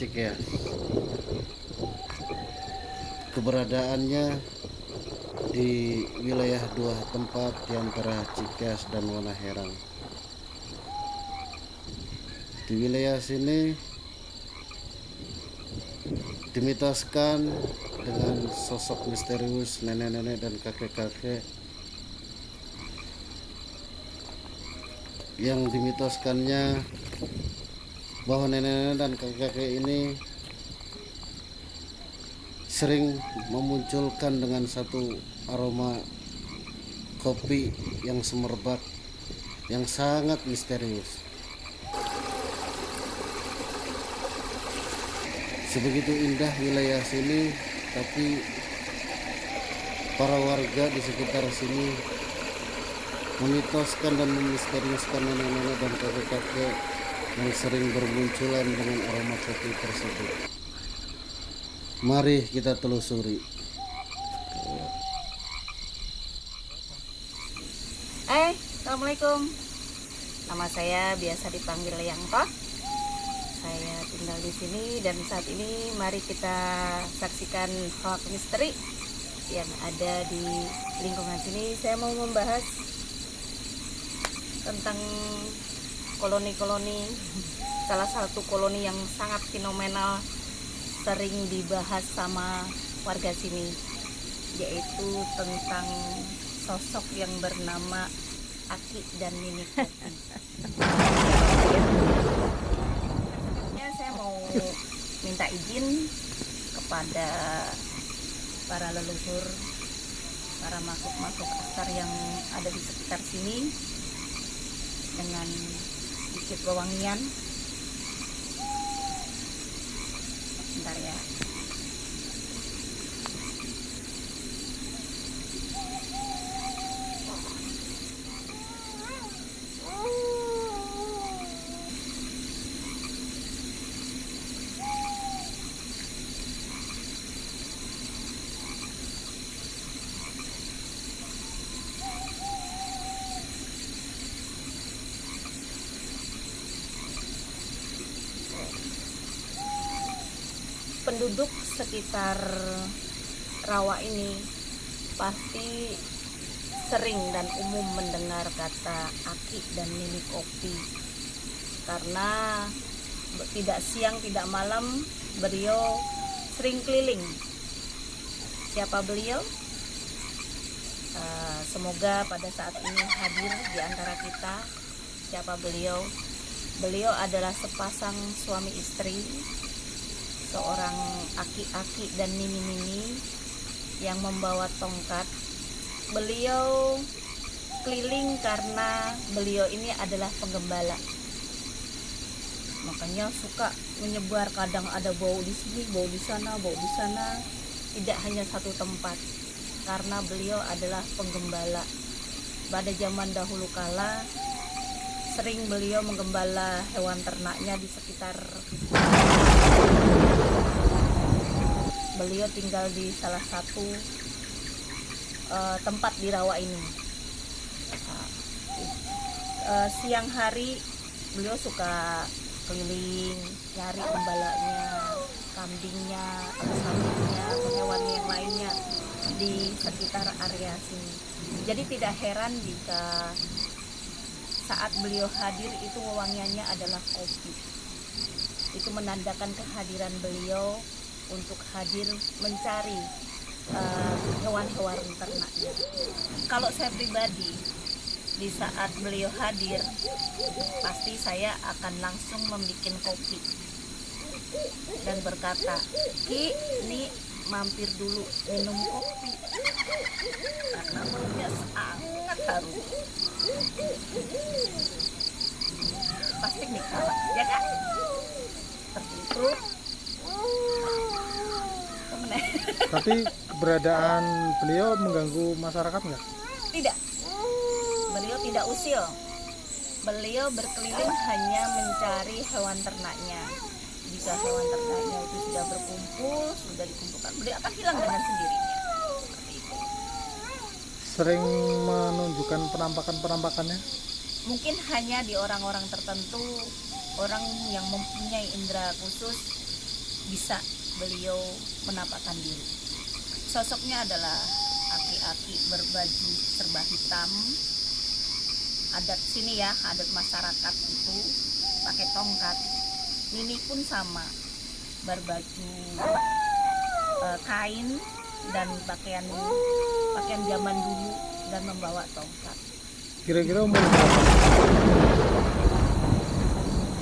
Cikeas. Keberadaannya di wilayah dua tempat di antara Cikeas dan Wonoherang. Di wilayah sini dimitoskan dengan sosok misterius nenek-nenek dan kakek-kakek yang dimitoskannya bahwa nenek-nenek dan kakek-kakek ini sering memunculkan dengan satu aroma kopi yang semerbak yang sangat misterius. Sebegitu indah wilayah sini, tapi para warga di sekitar sini memitoskan dan memisteriuskan nenek-nenek dan kakek-kakek yang sering bermunculan dengan aroma kopi tersebut. Mari kita telusuri. Assalamualaikum. Nama saya biasa dipanggil Yangto. Saya tinggal di sini dan saat ini mari kita saksikan hoax misteri yang ada di lingkungan sini. Saya mau membahas tentang koloni-koloni, salah satu koloni yang sangat fenomenal, sering dibahas sama warga sini, yaitu tentang sosok yang bernama Aki dan Nini Kopi. Saya mau minta izin kepada para leluhur, para makhluk-makhluk asar yang ada di sekitar sini dengan sedikit wewangian. Bentar ya. Penduduk sekitar rawa ini pasti sering dan umum mendengar kata Aki dan Nini Kopi, karena tidak siang tidak malam beliau sering keliling. Siapa beliau? Semoga pada saat ini hadir di antara kita. Siapa beliau? Beliau adalah sepasang suami istri, seorang Aki-Aki dan Nini-Nini yang membawa tongkat. Beliau keliling karena beliau ini adalah penggembala. Makanya suka menyebar, kadang ada bau di sini, bau di sana, bau di sana. Tidak hanya satu tempat, karena beliau adalah penggembala. Pada zaman dahulu kala sering beliau menggembala hewan ternaknya di sekitar. Beliau tinggal di salah satu tempat di rawa ini. Siang hari beliau suka keliling nyari gembalanya, kambingnya, sapinya, atau hewan yang lainnya di sekitar area sini. Jadi tidak heran jika saat beliau hadir itu wewangiannya adalah kopi. Itu menandakan kehadiran beliau untuk hadir mencari hewan-hewan ternaknya. Kalau saya pribadi, di saat beliau hadir, pasti saya akan langsung membuat kopi dan berkata, Ki, ini mampir dulu minum kopi, karena baunya sangat harum. Pasti nikmat, ya kan? Seperti itu. Tapi keberadaan beliau mengganggu masyarakat nggak? Tidak. Beliau tidak usil. Beliau berkeliling hanya mencari hewan ternaknya. Jika hewan ternaknya itu sudah berkumpul, sudah dikumpulkan, beliau akan hilang dengan sendirinya. Seperti itu. Sering menunjukkan penampakan-penampakannya? Mungkin hanya di orang-orang tertentu, orang yang mempunyai indera khusus bisa beliau menampakkan diri. Sosoknya adalah aki-aki berbaju serba hitam. Adat sini ya, adat masyarakat itu pakai tongkat. Nini pun sama, berbaju kain dan pakaian zaman dulu dan membawa tongkat. Kira-kira umur berapa?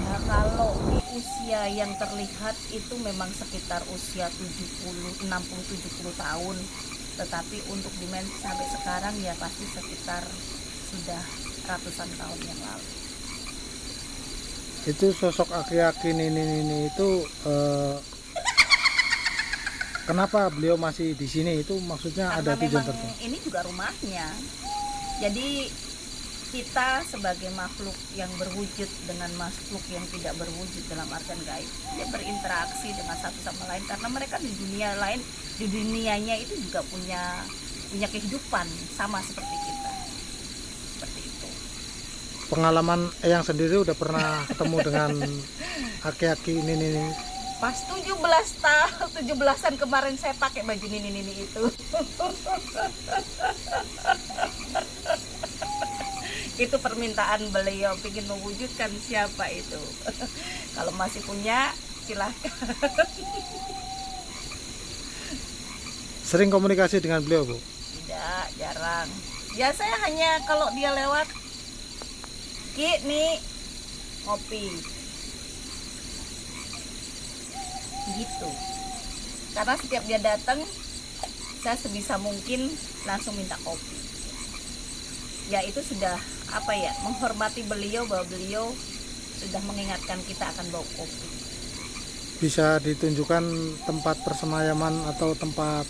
Nah, kalau di usia yang terlihat itu memang sekitar usia 70, 60, 70 tahun. Tetapi untuk dimensi sampai sekarang ya pasti sekitar sudah ratusan tahun yang lalu. Itu sosok aki-aki Nini itu kenapa beliau masih di sini? Itu maksudnya Karena ada tujuan memang tertentu? ini juga rumahnya. Jadi kita sebagai makhluk yang berwujud dengan makhluk yang tidak berwujud dalam artian gaib, dia berinteraksi dengan satu sama lain karena mereka di dunia lain, di dunianya itu juga punya kehidupan sama seperti kita. Seperti itu. Pengalaman Eyang sendiri udah pernah ketemu dengan aki-aki Nini? Pas 17 tahun, 17-an kemarin saya pakai baju Nini itu. Itu permintaan beliau, ingin mewujudkan siapa itu. Kalau masih punya, silahkan. Sering komunikasi dengan beliau, Bu? Tidak, jarang. Ya saya hanya kalau dia lewat, Ki nih ngopi. Gitu. Karena setiap dia datang, saya sebisa mungkin langsung minta kopi. Ya itu sudah menghormati beliau, bahwa beliau sudah mengingatkan kita akan bawa kopi. Bisa ditunjukkan tempat persemayaman atau tempat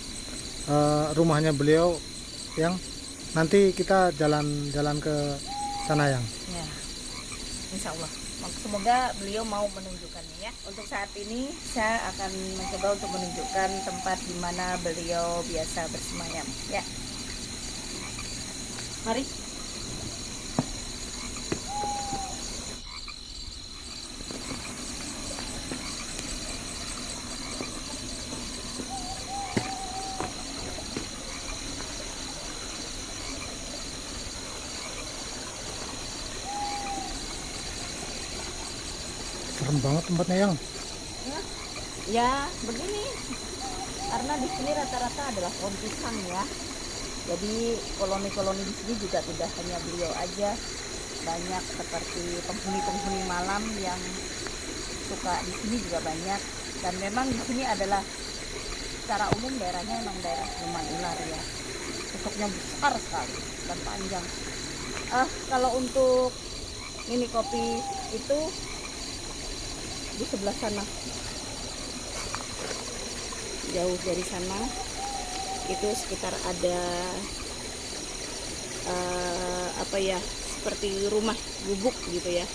rumahnya beliau yang nanti kita jalan ke sana yang. Ya, insya Allah. Semoga beliau mau menunjukkannya ya. Untuk saat ini saya akan mencoba untuk menunjukkan tempat di mana beliau biasa bersemayam. Ya, mari. Serem banget tempatnya yang. Ya, begini. Karena di sini rata-rata adalah pohon pisang ya. Jadi koloni-koloni di sini juga tidak hanya beliau aja, banyak seperti penghuni-penghuni malam yang suka di sini juga banyak. Dan memang di sini adalah secara umum daerahnya memang daerah siluman ular ya. Sosoknya besar sekali dan panjang. Kalau untuk ini kopi itu di sebelah sana, jauh dari sana itu sekitar ada seperti rumah gubuk gitu ya,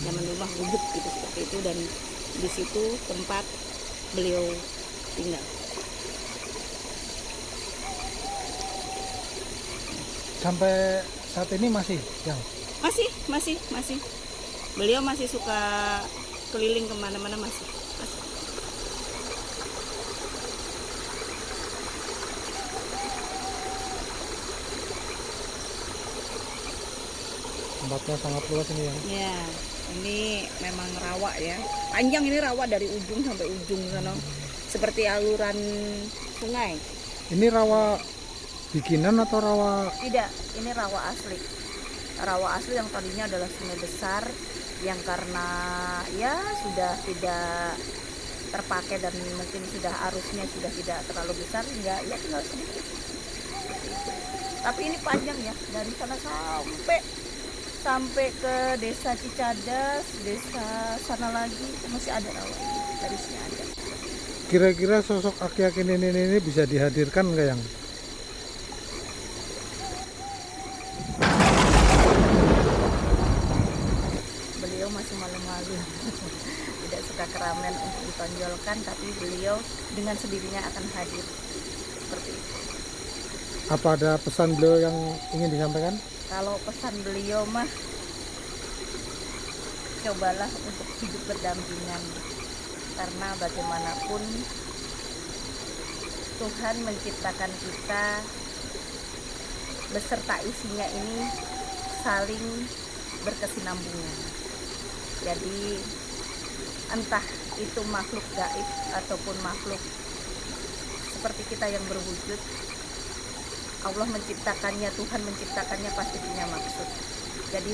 zaman rumah gubuk gitu seperti itu, dan di situ tempat beliau tinggal. Sampai saat ini masih yang? Masih. Beliau masih suka keliling kemana-mana, masih. Tempatnya sangat luas ini yang. Ya, ini memang rawa ya. Panjang ini rawa dari ujung sampai ujung sana. Seperti aluran sungai. Ini rawa bikinan atau rawa? Tidak, ini rawa asli. Rawa asli yang tadinya adalah sungai besar yang karena ya sudah tidak terpakai dan mungkin sudah arusnya sudah tidak terlalu besar, ya tinggal sedikit. Tapi ini panjang ya, dari sana sampai ke desa Cicadas, desa sana lagi itu masih ada rawa ini, dari sini ada. Kira-kira sosok aki-aki ini bisa dihadirkan nggak yang? Beliau masih malu-malu, tidak suka keramaian untuk ditonjolkan, tapi beliau dengan sendirinya akan hadir seperti itu. Apa ada pesan beliau yang ingin disampaikan? Kalau pesan beliau mah, cobalah untuk hidup berdampingan karena bagaimanapun Tuhan menciptakan kita beserta isinya ini saling berkesinambungan. Jadi entah itu makhluk gaib ataupun makhluk seperti kita yang berwujud, Allah menciptakannya, Tuhan menciptakannya pasti punya maksud. Jadi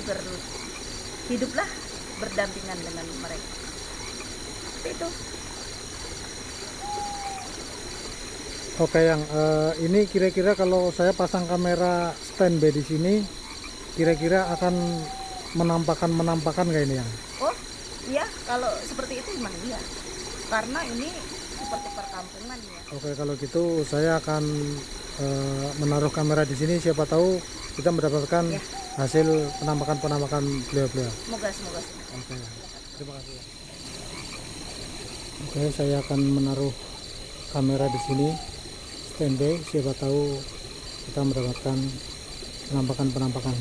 hiduplah berdampingan dengan mereka. Seperti itu. Oke, yang ini kira-kira kalau saya pasang kamera standby di sini, kira-kira akan menampakkan nggak ini yang? Oh iya, kalau seperti itu memang iya, karena ini seperti perkampungan ya. Oke, kalau gitu saya akan menaruh kamera di sini, siapa tahu kita mendapatkan Ya. hasil penampakan beliau-beliau. Semoga. Oke, terima kasih. Oke, saya akan menaruh kamera di sini standby, siapa tahu kita mendapatkan penampakan.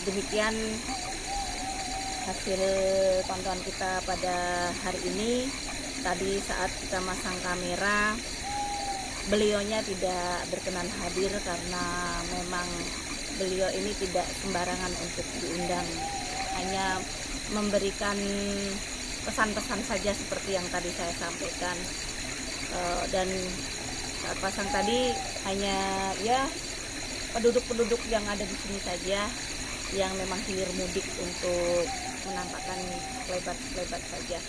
Demikian hasil pantauan kita pada hari ini. Tadi saat kita masang kamera, beliaunya tidak berkenan hadir karena memang beliau ini tidak sembarangan untuk diundang, hanya memberikan pesan-pesan saja seperti yang tadi saya sampaikan. Dan saat pasang tadi hanya ya penduduk-penduduk yang ada di sini saja yang memang hilir mudik untuk menampakkan playback saja.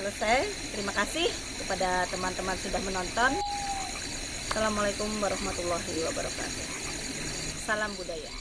Selesai. Terima kasih kepada teman-teman sudah menonton. Assalamualaikum warahmatullahi wabarakatuh. Salam budaya.